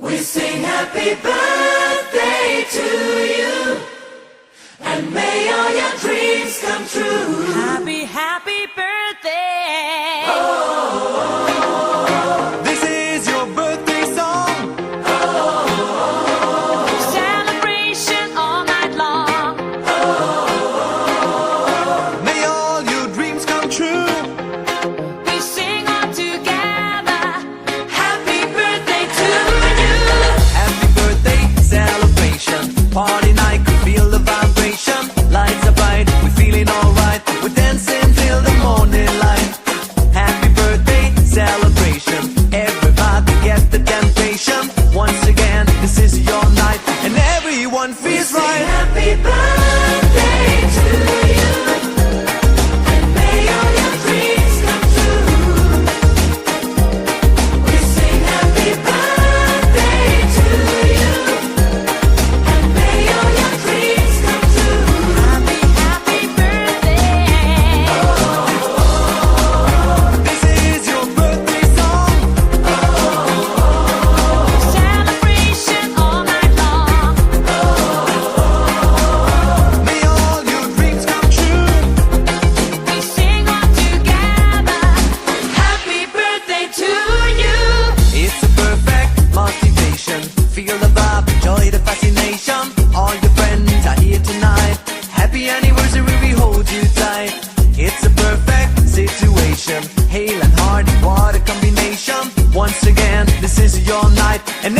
We sing happy birthday to you, and may all your dreams come true. Happy, happy birthday. This is your birthday song. Celebration all night long. May all your dreams come true. We sing all together. Happy birthday to you. Happy birthday celebration. Party night, we feel the vibration. Lights are bright, we're feeling alright. We're dancing till the morning light. Happy birthday celebration. Everybody get the temptation. Once again, this is your night, and everyone feels Sing right. happy birthday to you, and may all your dreams come true. We sing happy birthday to you, and may all your dreams come true. Happy, happy birthday. This is your birthday song. Celebration all night long. May all your dreams come true. We sing all together. Happy birthday to you. It's a perfect motivation. Feel the vibe, enjoy the fascination. All your friends are here tonight. Happy anniversary, we hold you tight. It's a perfect situation. Hale and Hardy, what a combination. Once again, this is your night, and